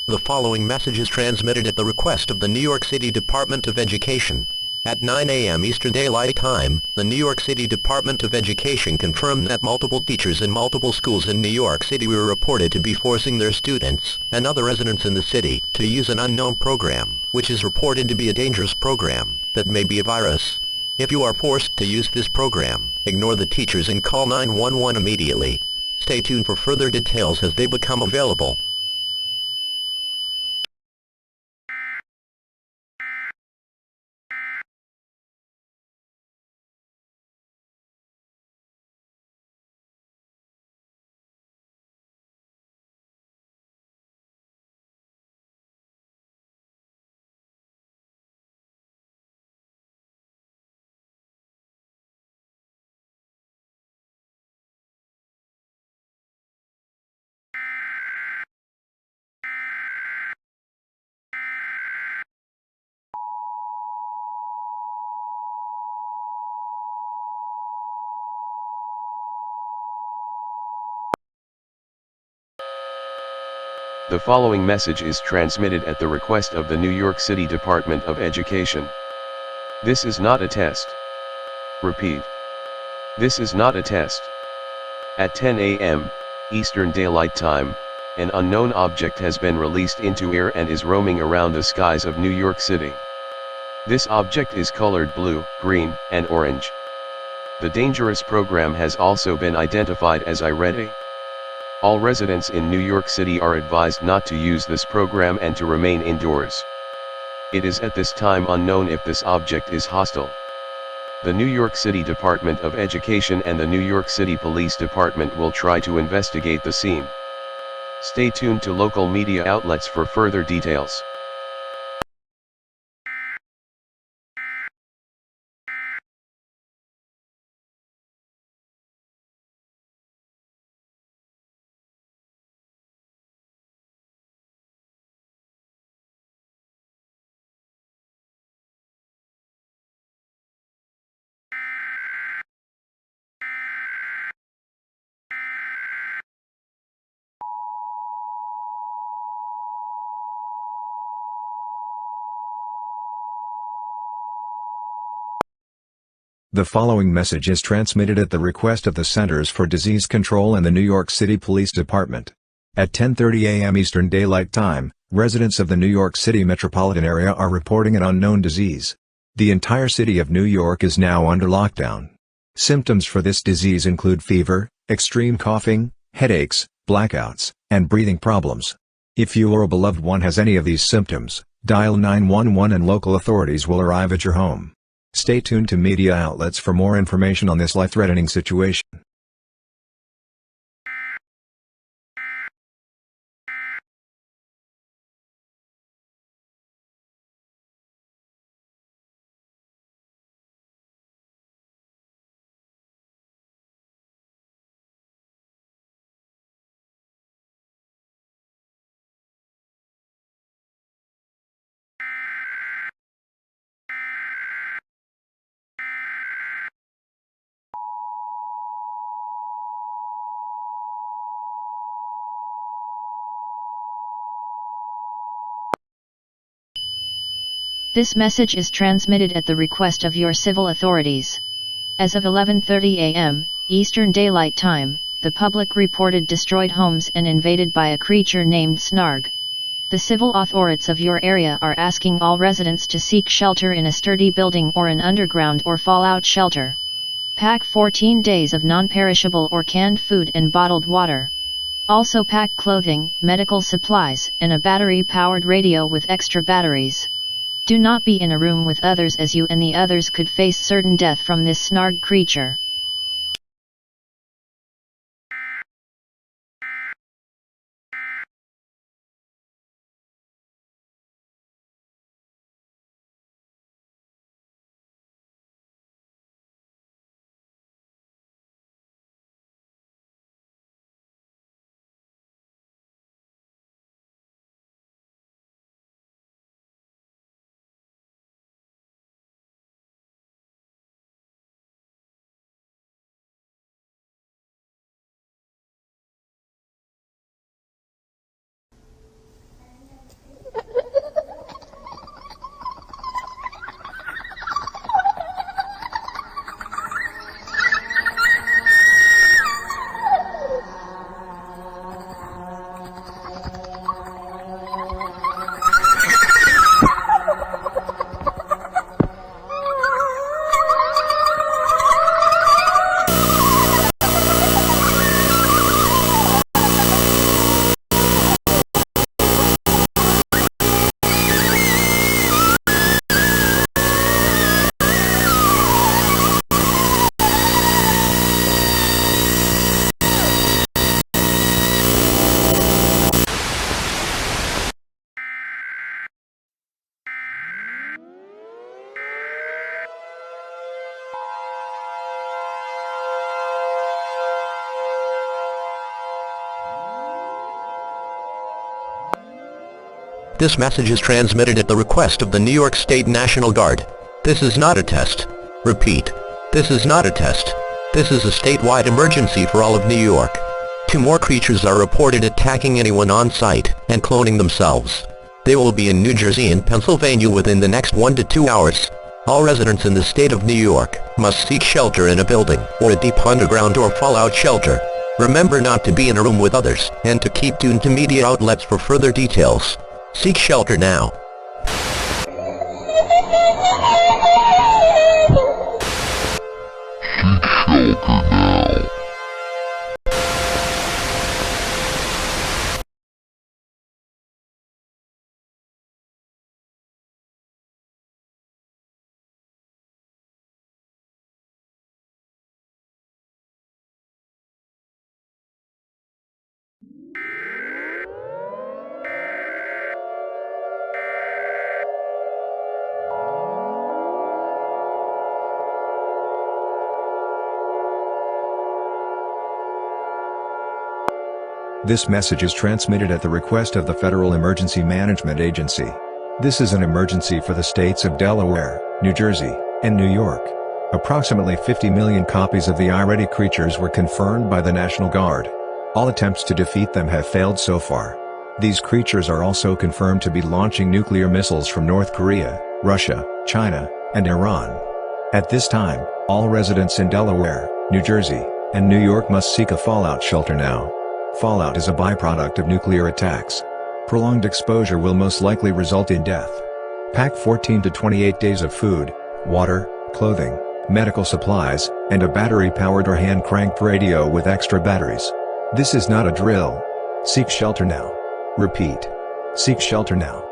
The following message is transmitted at the request of the New York City Department of Education. At 9 a.m. Eastern Daylight Time, the New York City Department of Education confirmed that multiple teachers in multiple schools in New York City were reported to be forcing their students and other residents in the city to use an unknown program, which is reported to be a dangerous program that may be a virus. If you are forced to use this program, ignore the teachers and call 911 immediately. Stay tuned for further details as they become available. The following message is transmitted at the request of the New York City Department of Education. This is not a test. Repeat. This is not a test. At 10 a.m. Eastern Daylight Time, an unknown object has been released into air and is roaming around the skies of New York City. This object is colored blue, green, and orange. The dangerous program has also been identified as IReady. All residents in New York City are advised not to use this program and to remain indoors. It is at this time unknown if this object is hostile. The New York City Department of Education and the New York City Police Department will try to investigate the scene. Stay tuned to local media outlets for further details. The following message is transmitted at the request of the Centers for Disease Control and the New York City Police Department. At 10:30 a.m. Eastern Daylight Time, residents of the New York City metropolitan area are reporting an unknown disease. The entire city of New York is now under lockdown. Symptoms for this disease include fever, extreme coughing, headaches, blackouts, and breathing problems. If you or a beloved one has any of these symptoms, dial 911 and local authorities will arrive at your home. Stay tuned to media outlets for more information on this life-threatening situation. This message is transmitted at the request of your civil authorities. As of 11:30 a.m. Eastern Daylight Time, the public reported destroyed homes and invaded by a creature named Snarg. The civil authorities of your area are asking all residents to seek shelter in a sturdy building or an underground or fallout shelter. Pack 14 days of non-perishable or canned food and bottled water. Also pack clothing, medical supplies, and a battery-powered radio with extra batteries. Do not be in a room with others as you and the others could face certain death from this Snarg creature. This message is transmitted at the request of the New York State National Guard. This is not a test. Repeat. This is not a test. This is a statewide emergency for all of New York. 2 more creatures are reported attacking anyone on site and cloning themselves. They will be in New Jersey and Pennsylvania within the next 1 to 2 hours. All residents in the state of New York must seek shelter in a building or a deep underground or fallout shelter. Remember not to be in a room with others and to keep tuned to media outlets for further details. Seek shelter now. This message is transmitted at the request of the Federal Emergency Management Agency. This is an emergency for the states of Delaware, New Jersey, and New York. Approximately 50 million copies of the IReady creatures were confirmed by the National Guard. All attempts to defeat them have failed so far. These creatures are also confirmed to be launching nuclear missiles from North Korea, Russia, China, and Iran. At this time, all residents in Delaware, New Jersey, and New York must seek a fallout shelter now. Fallout is a byproduct of nuclear attacks. Prolonged exposure will most likely result in death. Pack 14 to 28 days of food, water, clothing, medical supplies, and a battery-powered or hand-cranked radio with extra batteries. This is not a drill. Seek shelter now. Repeat. Seek shelter now.